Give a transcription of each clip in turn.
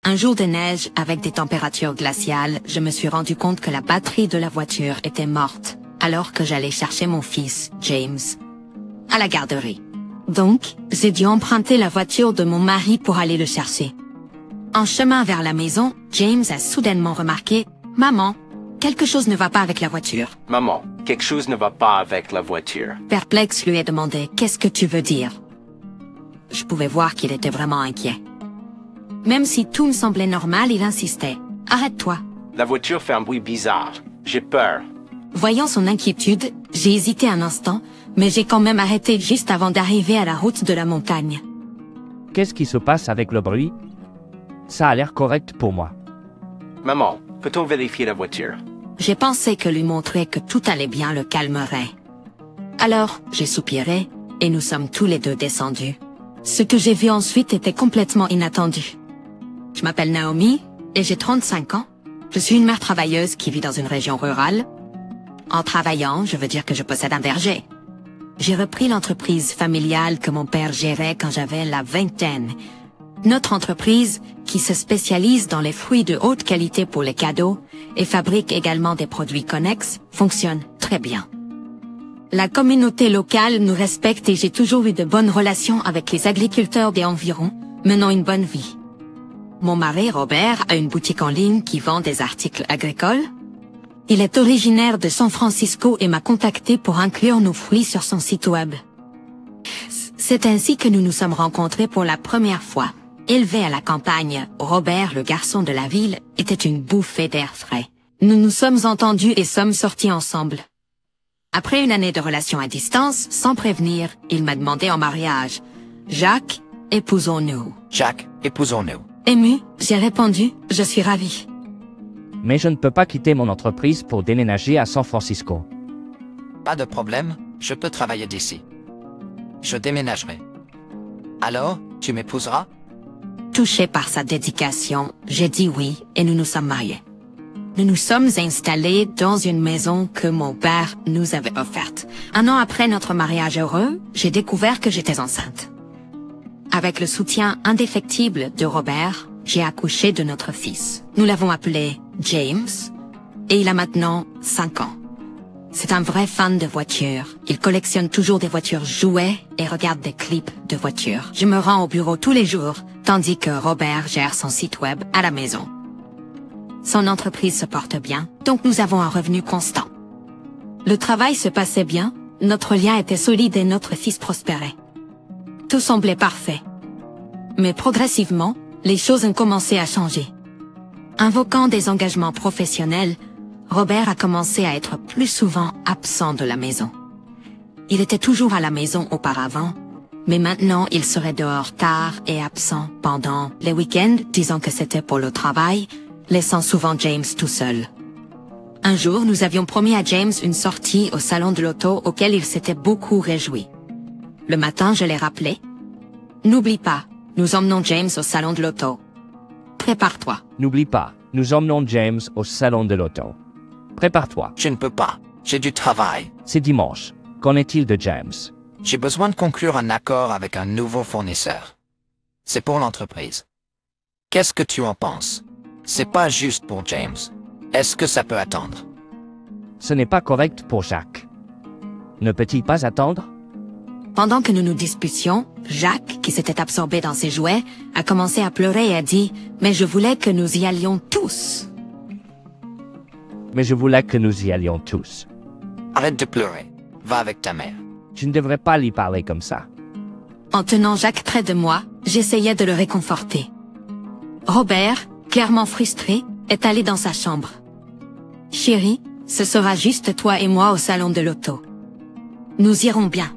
Un jour de neige avec des températures glaciales, je me suis rendu compte que la batterie de la voiture était morte, alors que j'allais chercher mon fils, James, à la garderie. Donc, j'ai dû emprunter la voiture de mon mari pour aller le chercher. En chemin vers la maison, James a soudainement remarqué « Maman, quelque chose ne va pas avec la voiture. » Maman, quelque chose ne va pas avec la voiture. Perplexe, lui ai demandé « Qu'est-ce que tu veux dire ?» Je pouvais voir qu'il était vraiment inquiet. Même si tout me semblait normal, il insistait « Arrête-toi. » La voiture fait un bruit bizarre. J'ai peur. Voyant son inquiétude, j'ai hésité un instant, mais j'ai quand même arrêté juste avant d'arriver à la route de la montagne. Qu'est-ce qui se passe avec le bruit? Ça a l'air correct pour moi. Maman, peut-on vérifier la voiture? J'ai pensé que lui montrer que tout allait bien le calmerait. Alors, j'ai soupiré, et nous sommes tous les deux descendus. Ce que j'ai vu ensuite était complètement inattendu. Je m'appelle Naomi, et j'ai 35 ans. Je suis une mère travailleuse qui vit dans une région rurale. En travaillant, je veux dire que je possède un verger. J'ai repris l'entreprise familiale que mon père gérait quand j'avais la vingtaine. Notre entreprise, qui se spécialise dans les fruits de haute qualité pour les cadeaux et fabrique également des produits connexes, fonctionne très bien. La communauté locale nous respecte et j'ai toujours eu de bonnes relations avec les agriculteurs des environs, menant une bonne vie. Mon mari, Robert, a une boutique en ligne qui vend des articles agricoles. Il est originaire de San Francisco et m'a contacté pour inclure nos fruits sur son site web. C'est ainsi que nous nous sommes rencontrés pour la première fois. Élevé à la campagne, Robert, le garçon de la ville, était une bouffée d'air frais. Nous nous sommes entendus et sommes sortis ensemble. Après une année de relation à distance, sans prévenir, il m'a demandé en mariage. « Jacques, épousons-nous. » Jacques, épousons-nous. Ému, j'ai répondu « Je suis ravie. » Mais je ne peux pas quitter mon entreprise pour déménager à San Francisco. Pas de problème, je peux travailler d'ici. Je déménagerai. Alors, tu m'épouseras? Touché par sa dédication, j'ai dit oui et nous nous sommes mariés. Nous nous sommes installés dans une maison que mon père nous avait offerte. Un an après notre mariage heureux, j'ai découvert que j'étais enceinte. Avec le soutien indéfectible de Robert, j'ai accouché de notre fils. Nous l'avons appelé James, et il a maintenant 5 ans. C'est un vrai fan de voitures. Il collectionne toujours des voitures jouets et regarde des clips de voitures. Je me rends au bureau tous les jours, tandis que Robert gère son site web à la maison. Son entreprise se porte bien, donc nous avons un revenu constant. Le travail se passait bien, notre lien était solide et notre fils prospérait. Tout semblait parfait. Mais progressivement, les choses ont commencé à changer. Invoquant des engagements professionnels, Robert a commencé à être plus souvent absent de la maison. Il était toujours à la maison auparavant, mais maintenant il serait dehors tard et absent pendant les week-ends, disant que c'était pour le travail, laissant souvent James tout seul. Un jour, nous avions promis à James une sortie au salon de l'auto auquel il s'était beaucoup réjoui. Le matin, je l'ai rappelé. « N'oublie pas, nous emmenons James au salon de l'auto. Prépare-toi. » N'oublie pas, nous emmenons James au salon de l'auto. Prépare-toi. Je ne peux pas, j'ai du travail. C'est dimanche. Qu'en est-il de James? J'ai besoin de conclure un accord avec un nouveau fournisseur. C'est pour l'entreprise. Qu'est-ce que tu en penses? C'est pas juste pour James. Est-ce que ça peut attendre? Ce n'est pas correct pour Jacques. Ne peut-il pas attendre? Pendant que nous nous disputions, Jacques, qui s'était absorbé dans ses jouets, a commencé à pleurer et a dit « Mais je voulais que nous y allions tous. » Mais je voulais que nous y allions tous. Arrête de pleurer. Va avec ta mère. Tu ne devrais pas lui parler comme ça. En tenant Jacques près de moi, j'essayais de le réconforter. Robert, clairement frustré, est allé dans sa chambre. « Chérie, ce sera juste toi et moi au salon de l'auto. Nous irons bien. »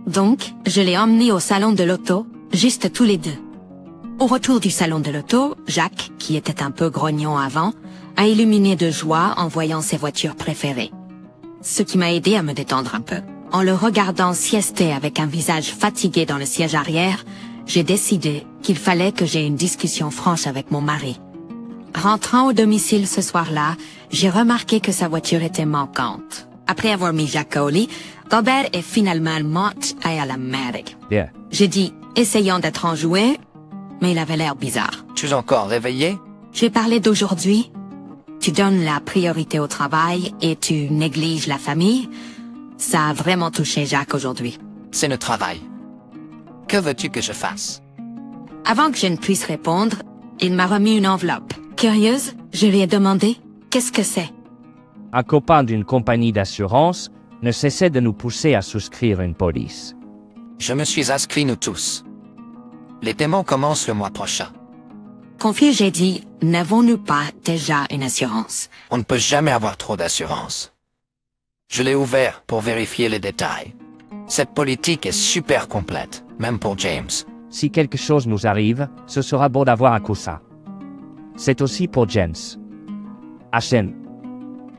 Donc, je l'ai emmené au salon de l'auto, juste tous les deux. Au retour du salon de l'auto, Jacques, qui était un peu grognon avant, a illuminé de joie en voyant ses voitures préférées. Ce qui m'a aidé à me détendre un peu. En le regardant siester avec un visage fatigué dans le siège arrière, j'ai décidé qu'il fallait que j'aie une discussion franche avec mon mari. Rentrant au domicile ce soir-là, j'ai remarqué que sa voiture était manquante. Après avoir mis Jacques au lit, Robert est finalement mort à la merde. Bien. J'ai dit, essayant d'être enjoué, mais il avait l'air bizarre. Tu es encore réveillé? J'ai parlé d'aujourd'hui. Tu donnes la priorité au travail et tu négliges la famille. Ça a vraiment touché Jacques aujourd'hui. C'est le travail. Que veux-tu que je fasse? Avant que je ne puisse répondre, il m'a remis une enveloppe. Curieuse, je lui ai demandé « Qu'est-ce que c'est ?» Un copain d'une compagnie d'assurance ne cessait de nous pousser à souscrire une police. Je me suis inscrit nous tous. Les paiements commencent le mois prochain. Confus, j'ai dit « N'avons-nous pas déjà une assurance ?» On ne peut jamais avoir trop d'assurance. Je l'ai ouvert pour vérifier les détails. Cette politique est super complète, même pour James. Si quelque chose nous arrive, ce sera bon d'avoir un coussin. C'est aussi pour James. HM.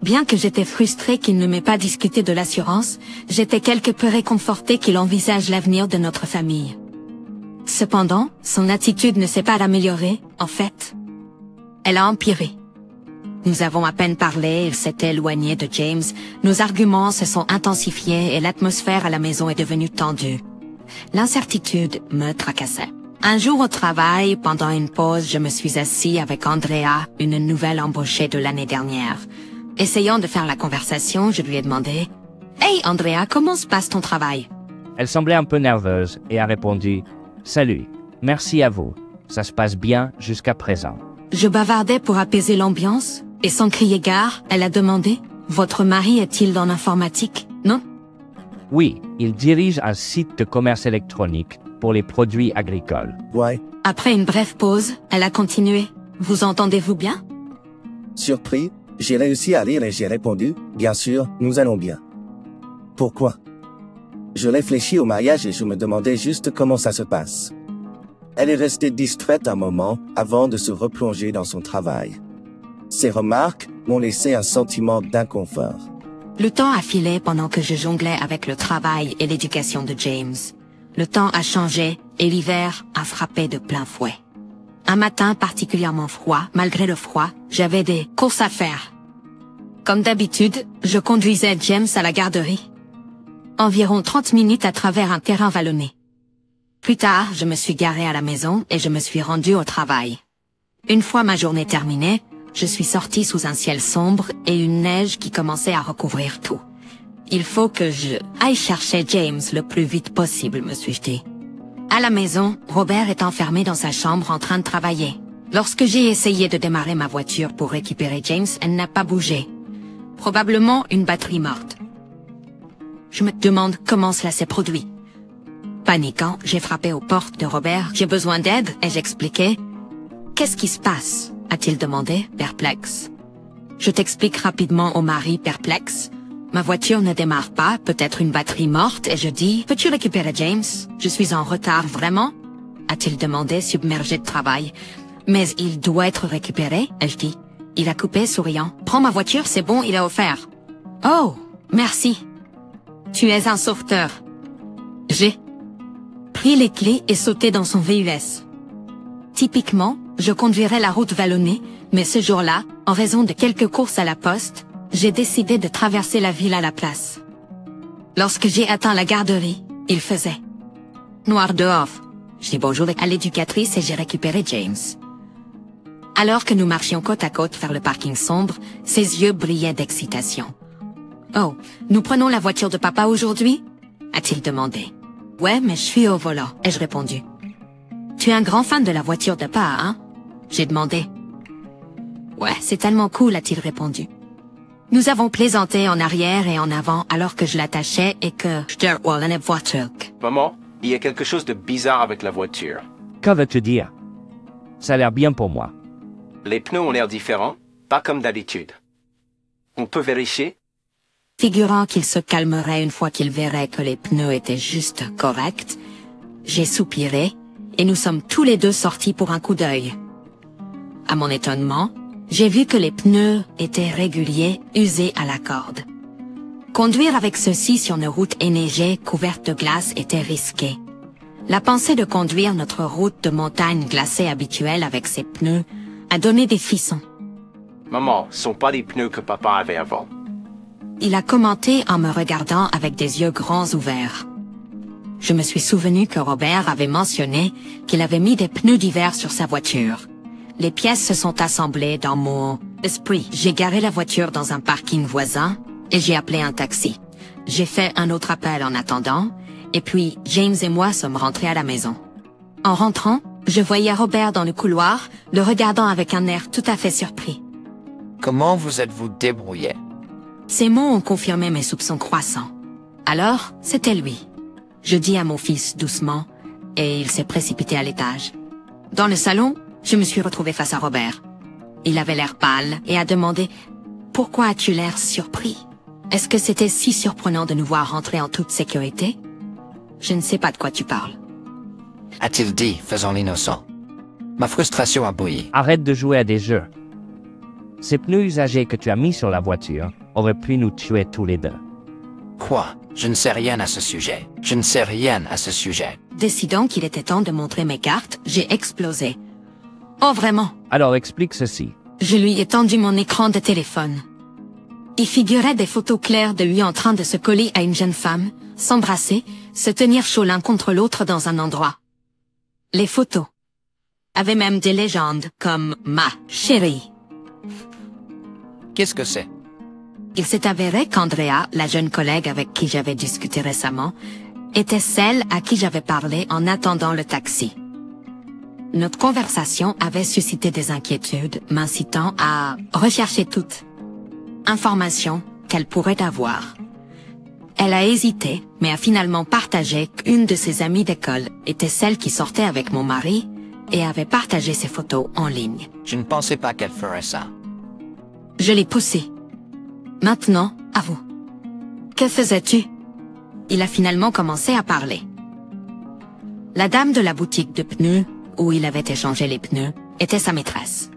Bien que j'étais frustrée qu'il ne m'ait pas discuté de l'assurance, j'étais quelque peu réconfortée qu'il envisage l'avenir de notre famille. Cependant, son attitude ne s'est pas améliorée, en fait. Elle a empiré. Nous avons à peine parlé, il s'était éloigné de James, nos arguments se sont intensifiés et l'atmosphère à la maison est devenue tendue. L'incertitude me tracassait. Un jour au travail, pendant une pause, je me suis assis avec Andrea, une nouvelle embauchée de l'année dernière. Essayant de faire la conversation, je lui ai demandé « Hey Andrea, comment se passe ton travail ?» Elle semblait un peu nerveuse et a répondu « Salut, merci à vous. Ça se passe bien jusqu'à présent. » Je bavardais pour apaiser l'ambiance, et sans crier gare, elle a demandé « Votre mari est-il dans l'informatique, non ?» Oui, il dirige un site de commerce électronique pour les produits agricoles. Ouais. Après une brève pause, elle a continué « Vous entendez-vous bien ?» Surpris, j'ai réussi à rire et j'ai répondu, bien sûr, nous allons bien. Pourquoi? Je réfléchis au mariage et je me demandais juste comment ça se passe. Elle est restée distraite un moment avant de se replonger dans son travail. Ces remarques m'ont laissé un sentiment d'inconfort. Le temps a filé pendant que je jonglais avec le travail et l'éducation de James. Le temps a changé et l'hiver a frappé de plein fouet. Un matin particulièrement froid, malgré le froid, j'avais des courses à faire. Comme d'habitude, je conduisais James à la garderie. Environ 30 minutes à travers un terrain vallonné. Plus tard, je me suis garée à la maison et je me suis rendue au travail. Une fois ma journée terminée, je suis sortie sous un ciel sombre et une neige qui commençait à recouvrir tout. Il faut que je aille chercher James le plus vite possible, me suis-je dit. À la maison, Robert est enfermé dans sa chambre en train de travailler. Lorsque j'ai essayé de démarrer ma voiture pour récupérer James, elle n'a pas bougé. Probablement une batterie morte. Je me demande comment cela s'est produit. Paniquant, j'ai frappé aux portes de Robert. J'ai besoin d'aide, ai-je expliqué. Qu'est-ce qui se passe? A-t-il demandé, perplexe. Je t'explique rapidement au mari perplexe. Ma voiture ne démarre pas, peut-être une batterie morte, et je dis, peux-tu récupérer James? Je suis en retard, vraiment? A-t-il demandé, submergé de travail. Mais il doit être récupéré, ai-je dit. Il a coupé, souriant. Prends ma voiture, c'est bon, il est offert. Oh, merci. Tu es un sauveteur. J'ai pris les clés et sauté dans son VUS. Typiquement, je conduirais la route vallonnée, mais ce jour-là, en raison de quelques courses à la poste, j'ai décidé de traverser la ville à la place. Lorsque j'ai atteint la garderie, il faisait noir dehors. Je dis bonjour à l'éducatrice et j'ai récupéré James. Alors que nous marchions côte à côte vers le parking sombre, ses yeux brillaient d'excitation. « Oh, nous prenons la voiture de papa aujourd'hui ?» a-t-il demandé. « Ouais, mais je suis au volant, ai-je répondu. « Tu es un grand fan de la voiture de papa, hein ?» j'ai demandé. « Ouais, c'est tellement cool, a-t-il répondu. Nous avons plaisanté en arrière et en avant alors que je l'attachais et que je roulais la voiture. Maman, il y a quelque chose de bizarre avec la voiture. Que veux-tu dire? Ça a l'air bien pour moi. Les pneus ont l'air différents, pas comme d'habitude. On peut vérifier? Figurant qu'il se calmerait une fois qu'il verrait que les pneus étaient juste corrects, j'ai soupiré et nous sommes tous les deux sortis pour un coup d'œil. À mon étonnement, j'ai vu que les pneus étaient réguliers, usés à la corde. Conduire avec ceux-ci sur une route enneigée, couverte de glace, était risqué. La pensée de conduire notre route de montagne glacée habituelle avec ces pneus a donné des frissons. Maman, ce sont pas les pneus que papa avait avant. Il a commenté en me regardant avec des yeux grands ouverts. je me suis souvenu que Robert avait mentionné qu'il avait mis des pneus d'hiver sur sa voiture. Les pièces se sont assemblées dans mon esprit. J'ai garé la voiture dans un parking voisin et j'ai appelé un taxi. J'ai fait un autre appel en attendant, et puis James et moi sommes rentrés à la maison. En rentrant, je voyais Robert dans le couloir, le regardant avec un air tout à fait surpris. Comment vous êtes-vous débrouillé? Ces mots ont confirmé mes soupçons croissants. Alors, c'était lui. Je dis à mon fils doucement, et il s'est précipité à l'étage. Dans le salon, je me suis retrouvée face à Robert. Il avait l'air pâle et a demandé « Pourquoi as-tu l'air surpris? Est-ce que c'était si surprenant de nous voir rentrer en toute sécurité? Je ne sais pas de quoi tu parles. » A-t-il dit, faisant l'innocent? Ma frustration a bouilli. Arrête de jouer à des jeux. Ces pneus usagés que tu as mis sur la voiture auraient pu nous tuer tous les deux. Quoi? Je ne sais rien à ce sujet. Je ne sais rien à ce sujet. Décidant qu'il était temps de montrer mes cartes, j'ai explosé. Oh vraiment? Alors explique ceci. Je lui ai tendu mon écran de téléphone. Il figurait des photos claires de lui en train de se coller à une jeune femme, s'embrasser, se tenir chaud l'un contre l'autre dans un endroit. Les photos avaient même des légendes comme « ma chérie ». Qu'est-ce que c'est? Il s'est avéré qu'Andrea, la jeune collègue avec qui j'avais discuté récemment, était celle à qui j'avais parlé en attendant le taxi. Notre conversation avait suscité des inquiétudes, m'incitant à rechercher toute information qu'elle pourrait avoir. Elle a hésité, mais a finalement partagé qu'une de ses amies d'école était celle qui sortait avec mon mari et avait partagé ses photos en ligne. Je ne pensais pas qu'elle ferait ça. Je l'ai poussé. Maintenant, à vous. Que faisais-tu? Il a finalement commencé à parler. La dame de la boutique de pneus, où il avait échangé les pneus, était sa maîtresse.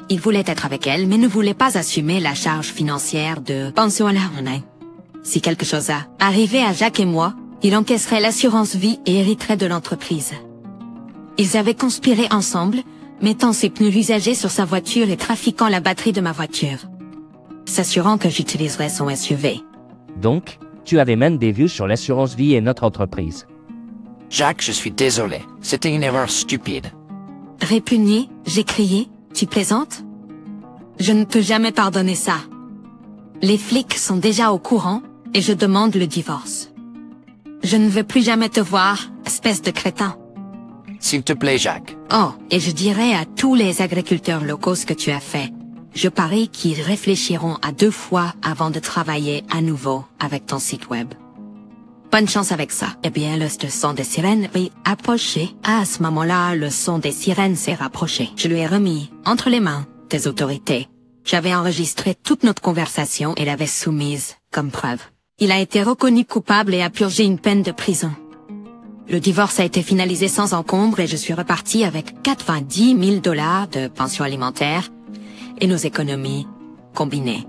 Il voulait être avec elle, mais ne voulait pas assumer la charge financière de pension à la monnaie. Si quelque chose arrivait à Jacques et moi, il encaisserait l'assurance vie et hériterait de l'entreprise. Ils avaient conspiré ensemble, mettant ses pneus usagés sur sa voiture et trafiquant la batterie de ma voiture, s'assurant que j'utiliserais son SUV. Donc, tu avais même des vues sur l'assurance vie et notre entreprise. Jacques, je suis désolé. C'était une erreur stupide. Répugné, j'ai crié. Tu plaisantes? Je ne peux jamais pardonner ça. Les flics sont déjà au courant et je demande le divorce. Je ne veux plus jamais te voir, espèce de crétin. S'il te plaît, Jacques. Oh, et je dirais à tous les agriculteurs locaux ce que tu as fait. Je parie qu'ils réfléchiront à 2 fois avant de travailler à nouveau avec ton site web. Bonne chance avec ça. Eh bien, le son des sirènes est approché. À ce moment-là, le son des sirènes s'est rapproché. Je lui ai remis, entre les mains, des autorités. J'avais enregistré toute notre conversation et l'avais soumise comme preuve. Il a été reconnu coupable et a purgé une peine de prison. Le divorce a été finalisé sans encombre et je suis reparti avec 90 000 $ de pension alimentaire et nos économies combinées.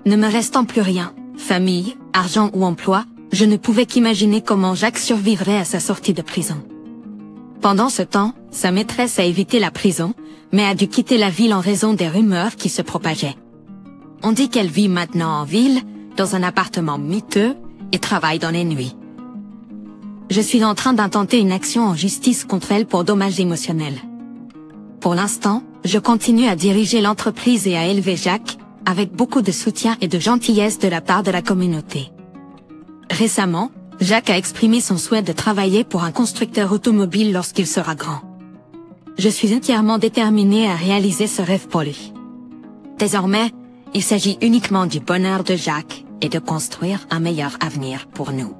Ne me restant plus rien, famille, argent ou emploi, je ne pouvais qu'imaginer comment Jacques survivrait à sa sortie de prison. Pendant ce temps, sa maîtresse a évité la prison, mais a dû quitter la ville en raison des rumeurs qui se propageaient. On dit qu'elle vit maintenant en ville, dans un appartement miteux, et travaille dans les nuits. Je suis en train d'intenter une action en justice contre elle pour dommages émotionnels. Pour l'instant, je continue à diriger l'entreprise et à élever Jacques, avec beaucoup de soutien et de gentillesse de la part de la communauté. Récemment, Jacques a exprimé son souhait de travailler pour un constructeur automobile lorsqu'il sera grand. Je suis entièrement déterminée à réaliser ce rêve pour lui. Désormais, il s'agit uniquement du bonheur de Jacques et de construire un meilleur avenir pour nous.